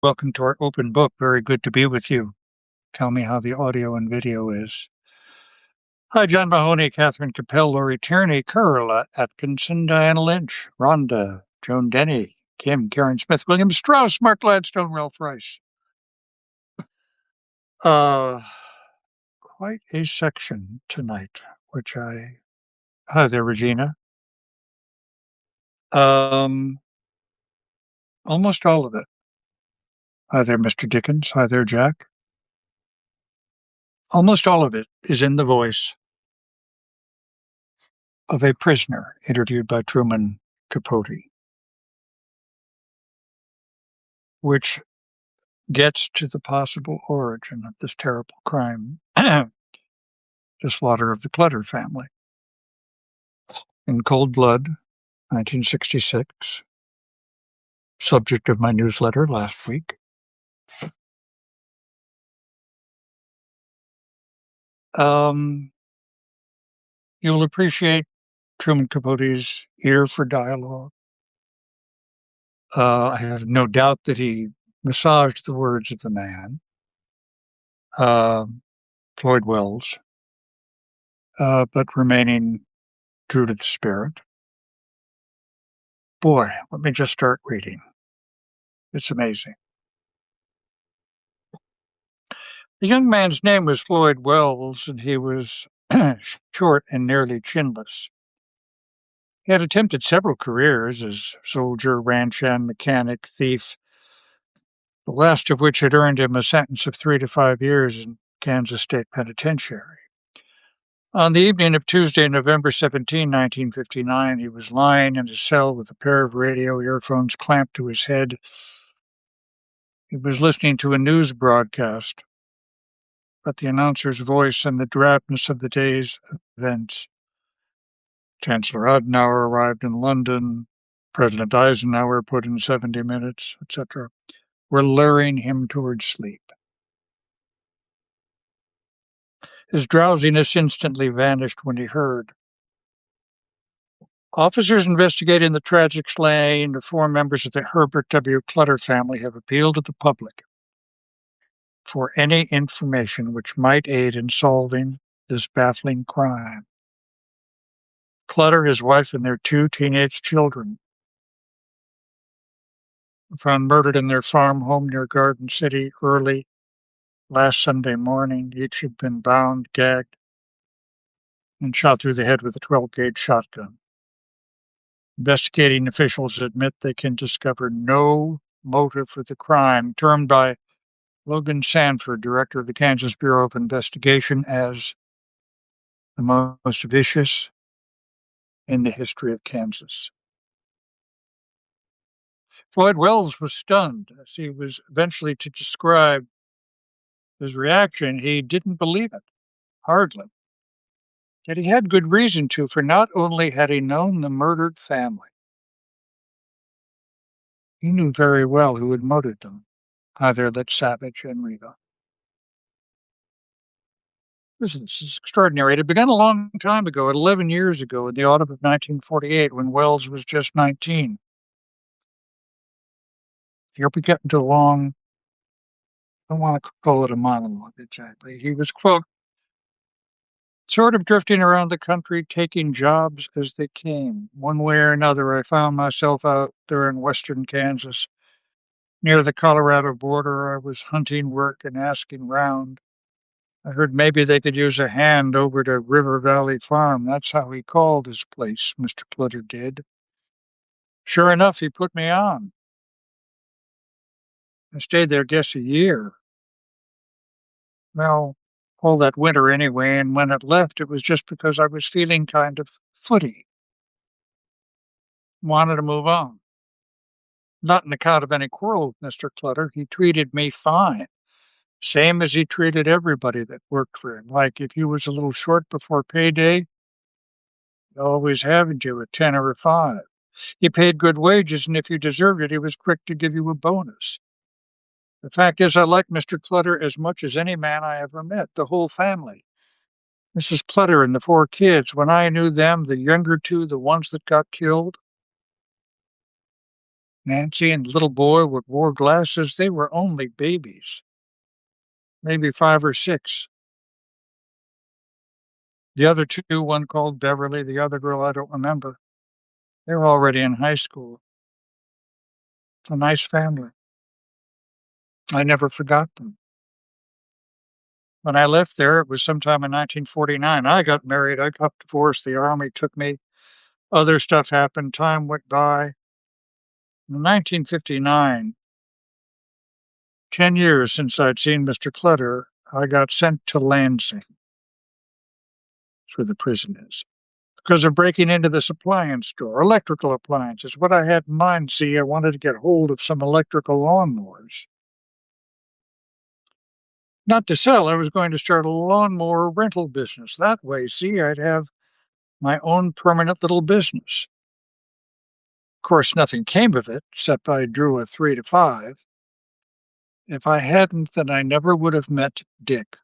Welcome to our open book. Very good to be with you. Tell me how the audio and video is. Hi, John Mahoney, Catherine Capel, Laurie Tierney, Carla Atkinson, Diana Lynch, Rhonda, Joan Denny, Kim, Karen Smith, William Strauss, Mark Gladstone, Ralph Rice. Uh, Quite a section tonight, hi there, Regina. Um, Almost all of it. Hi there, Mr. Dickens. Hi there, Jack. Almost all of it is in the voice of a prisoner interviewed by Truman Capote, which gets to the possible origin of this terrible crime, the slaughter of the Clutter family. In Cold Blood, 1966, subject of my newsletter last week. You'll appreciate Truman Capote's ear for dialogue. I have no doubt that he massaged the words of the man, Floyd Wells, but remaining true to the spirit. Boy, let me just start reading. It's amazing. The young man's name was Floyd Wells, and he was short and nearly chinless. He had attempted several careers as soldier, ranch hand, mechanic, thief, the last of which had earned him a sentence of 3 to 5 years in Kansas State Penitentiary. On the evening of Tuesday, November 17, 1959, he was lying in his cell with a pair of radio earphones clamped to his head. He was listening to a news broadcast, but the announcer's voice and the drabness of the day's events. Chancellor Adenauer arrived in London, President Eisenhower put in 70 minutes, etc., were luring him towards sleep. His drowsiness instantly vanished when he heard. Officers investigating the tragic slaying of 4 members of the Herbert W. Clutter family have appealed to the public for any information which might aid in solving this baffling crime. Clutter, his wife, and their 2 teenage children were found murdered in their farm home near Garden City early last Sunday morning. Each had been bound, gagged, and shot through the head with a 12-gauge shotgun. Investigating officials admit they can discover no motive for the crime, termed by Logan Sanford, director of the Kansas Bureau of Investigation, as the most vicious in the history of Kansas. Floyd Wells was stunned as he was eventually to describe his reaction. He didn't believe it, hardly. Yet he had good reason to, for not only had he known the murdered family, he knew very well who had murdered them, either Lit Savage and Reva. This is extraordinary. It had begun a long time ago, 11 years ago, in the autumn of 1948, when Wells was just 19. Here we get into long, I don't want to call it a monologue exactly. He was, quote, sort of drifting around the country, taking jobs as they came. One way or another, I found myself out there in western Kansas. Near the Colorado border, I was hunting work and asking round. I heard maybe they could use a hand over to River Valley Farm. That's how he called his place, Mr. Clutter did. Sure enough, he put me on. I stayed there, guess, a year. Well, all that winter anyway, and when it left, it was just because I was feeling kind of footy. Wanted to move on. Not on account of any quarrel with Mr. Clutter. He treated me fine. Same as he treated everybody that worked for him. Like if you was a little short before payday, he always having you a 10 or a 5. He paid good wages, and if you deserved it, he was quick to give you a bonus. The fact is, I like Mr. Clutter as much as any man I ever met, the whole family. Mrs. Clutter and the 4 kids, when I knew them, the younger 2, the ones that got killed, Nancy and the little boy with wore glasses, they were only babies, maybe 5 or 6. The other two, one called Beverly, the other girl I don't remember, they were already in high school. A nice family. I never forgot them. When I left there, it was sometime in 1949. I got married, I got divorced, the Army took me, other stuff happened, time went by. In 1959, 10 years since I'd seen Mr. Clutter, I got sent to Lansing. That's where the prison is. Because of breaking into this appliance store, electrical appliances. What I had in mind, see, I wanted to get hold of some electrical lawnmowers. Not to sell, I was going to start a lawnmower rental business. That way, see, I'd have my own permanent little business. Of course, nothing came of it, except I drew a 3 to 5. If I hadn't, then I never would have met Dick.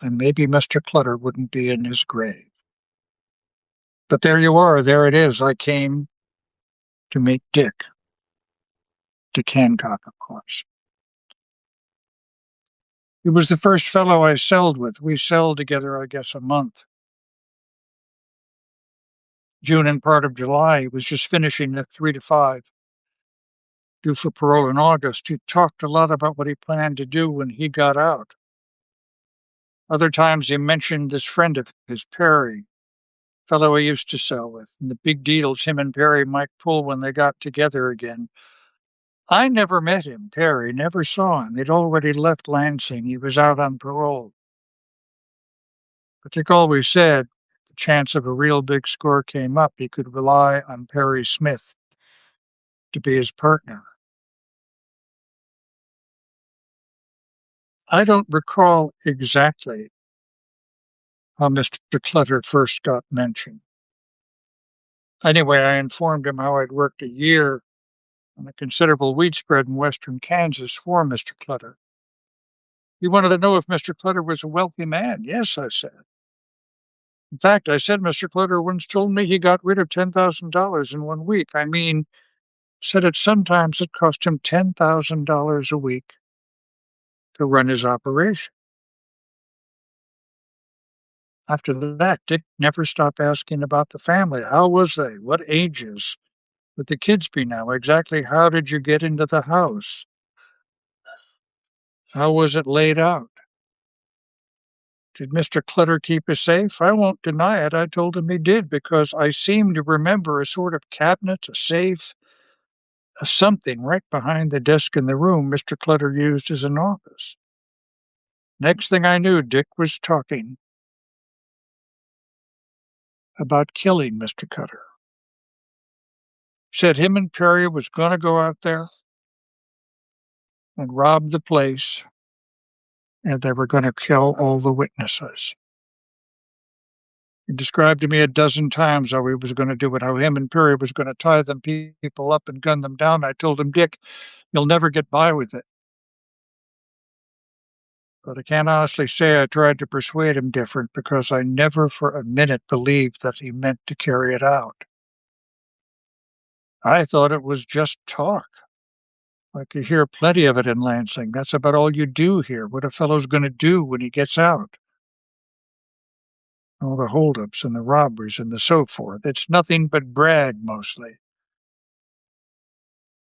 And maybe Mr. Clutter wouldn't be in his grave. But there you are, there it is. I came to meet Dick Hancock, of course. He was the first fellow I celled with. We celled together, I guess, a month. June and part of July, he was just finishing the 3 to 5, due for parole in August. He talked a lot about what he planned to do when he got out. Other times he mentioned this friend of his, Perry, fellow he used to cell with, and the big deals him and Perry might pull when they got together again. I never met him, Perry, never saw him. They'd already left Lansing. He was out on parole. But Dick always said, if the chance of a real big score came up, he could rely on Perry Smith to be his partner. I don't recall exactly how Mr. Clutter first got mentioned. Anyway, I informed him how I'd worked a year on a considerable wheat spread in western Kansas for Mr. Clutter. He wanted to know if Mr. Clutter was a wealthy man. Yes, I said. In fact, I said Mr. Clutter once told me he got rid of $10,000 in 1 week. I mean, said it sometimes it cost him $10,000 a week to run his operation. After that, Dick never stopped asking about the family. How was they? What ages would the kids be now? Exactly how did you get into the house? How was it laid out? Did Mr. Clutter keep us safe? I won't deny it. I told him he did because I seem to remember a sort of cabinet, a safe, a something right behind the desk in the room Mr. Clutter used as an office. Next thing I knew, Dick was talking about killing Mr. Cutter. Said him and Perry was going to go out there and rob the place, and they were going to kill all the witnesses. He described to me a dozen times how he was going to do it, how him and Perry was going to tie them people up and gun them down. I told him, Dick, you'll never get by with it. But I can't honestly say I tried to persuade him different because I never for a minute believed that he meant to carry it out. I thought it was just talk. Like you hear plenty of it in Lansing. That's about all you do here. What a fellow's going to do when he gets out. All the holdups and the robberies and the so forth. It's nothing but brag, mostly.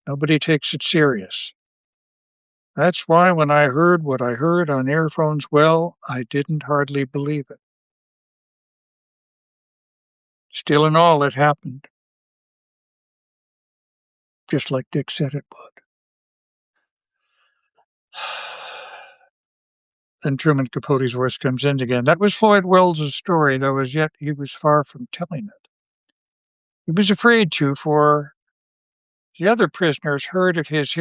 Nobody takes it serious. That's why when I heard what I heard on earphones, well, I didn't hardly believe it. Still in all, it happened. Just like Dick said it would. Then Truman Capote's voice comes in again. That was Floyd Wells' story, though as yet he was far from telling it. He was afraid to, for the other prisoners heard of his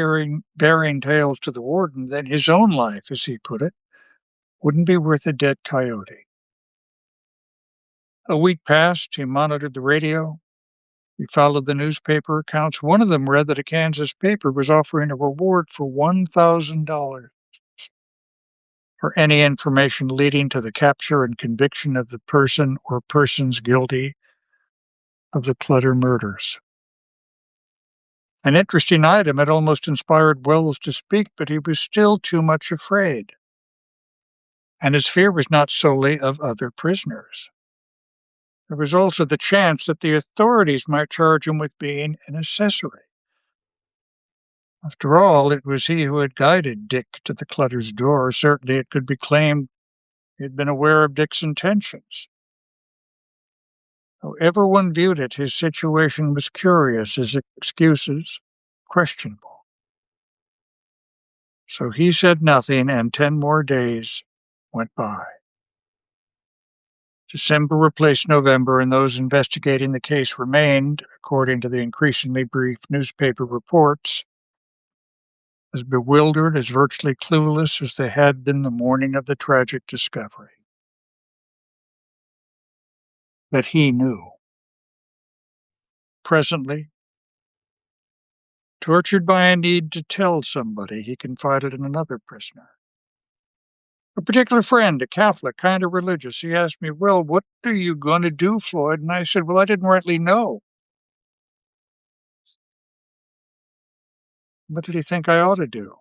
bearing tales to the warden, then his own life, as he put it, wouldn't be worth a dead coyote. A week passed. He monitored the radio. He followed the newspaper accounts. One of them read that a Kansas paper was offering a reward for $1,000 for any information leading to the capture and conviction of the person or persons guilty of the Clutter murders. An interesting item had almost inspired Wells to speak, but he was still too much afraid. And his fear was not solely of other prisoners. There was also the chance that the authorities might charge him with being an accessory. After all, it was he who had guided Dick to the Clutter's door. Certainly it could be claimed he had been aware of Dick's intentions. However one viewed it, his situation was curious, his excuses questionable. So he said nothing, and 10 more days went by. December replaced November, and those investigating the case remained, according to the increasingly brief newspaper reports, as bewildered, as virtually clueless as they had been the morning of the tragic discovery. But he knew. Presently, tortured by a need to tell somebody, he confided in another prisoner. A particular friend, a Catholic, kind of religious. He asked me, "Well, what are you going to do, Floyd?" And I said, "Well, I didn't rightly know." What did he think I ought to do?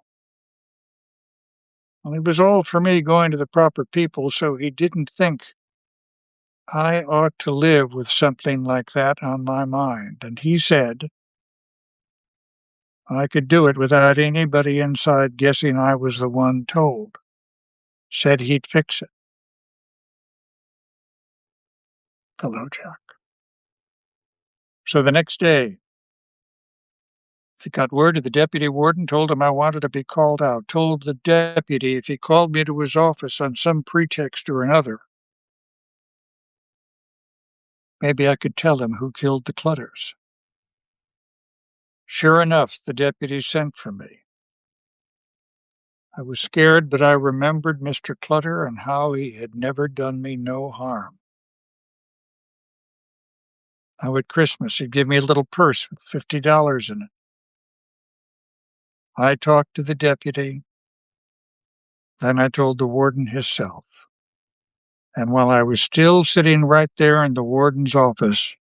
Well, it was all for me going to the proper people, so he didn't think I ought to live with something like that on my mind. And he said I could do it without anybody inside guessing I was the one told. Said he'd fix it. Hello, Jack. So the next day, he got word to the deputy warden, told him I wanted to be called out, told the deputy if he called me to his office on some pretext or another, maybe I could tell him who killed the Clutters. Sure enough, the deputy sent for me. I was scared, but I remembered Mr. Clutter and how he had never done me no harm. Now at Christmas, he'd give me a little purse with $50 in it. I talked to the deputy, then I told the warden himself. And while I was still sitting right there in the warden's office,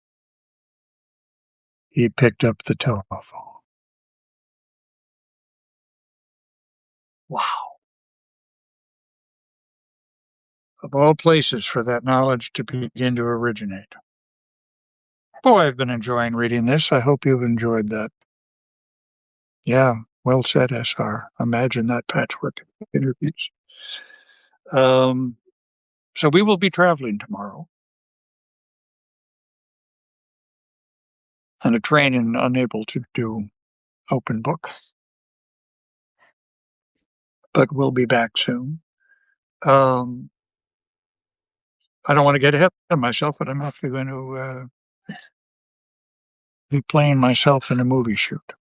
he picked up the telephone. Wow. Of all places for that knowledge to begin to originate. Boy, I've been enjoying reading this. I hope you've enjoyed that. Yeah, well said, SR. Imagine that patchwork of interviews. So we will be traveling tomorrow on a train and unable to do open book, but we'll be back soon. I don't want to get ahead of myself, but I'm actually going to be playing myself in a movie shoot.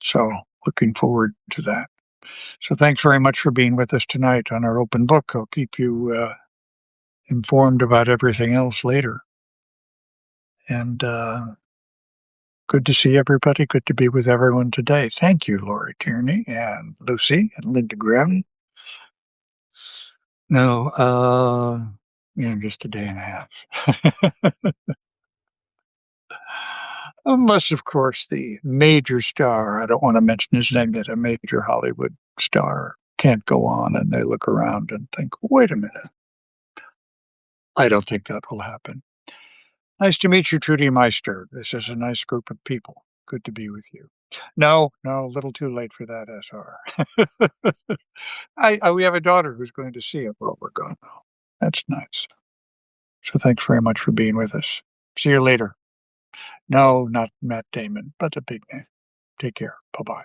So looking forward to that. So thanks very much for being with us tonight on our open book. I'll keep you informed about everything else later. And good to see everybody. Good to be with everyone today. Thank you, Lori Tierney and Lucy and Linda Graham. No, just a day and a half. Unless, of course, the major star, I don't want to mention his name, yet a major Hollywood star can't go on and they look around and think, wait a minute. I don't think that will happen. Nice to meet you, Trudy Meister. This is a nice group of people. Good to be with you. No, a little too late for that, SR. We have a daughter who's going to see it while we're gone. That's nice. So thanks very much for being with us. See you later. No, not Matt Damon, but a big name. Take care. Bye-bye.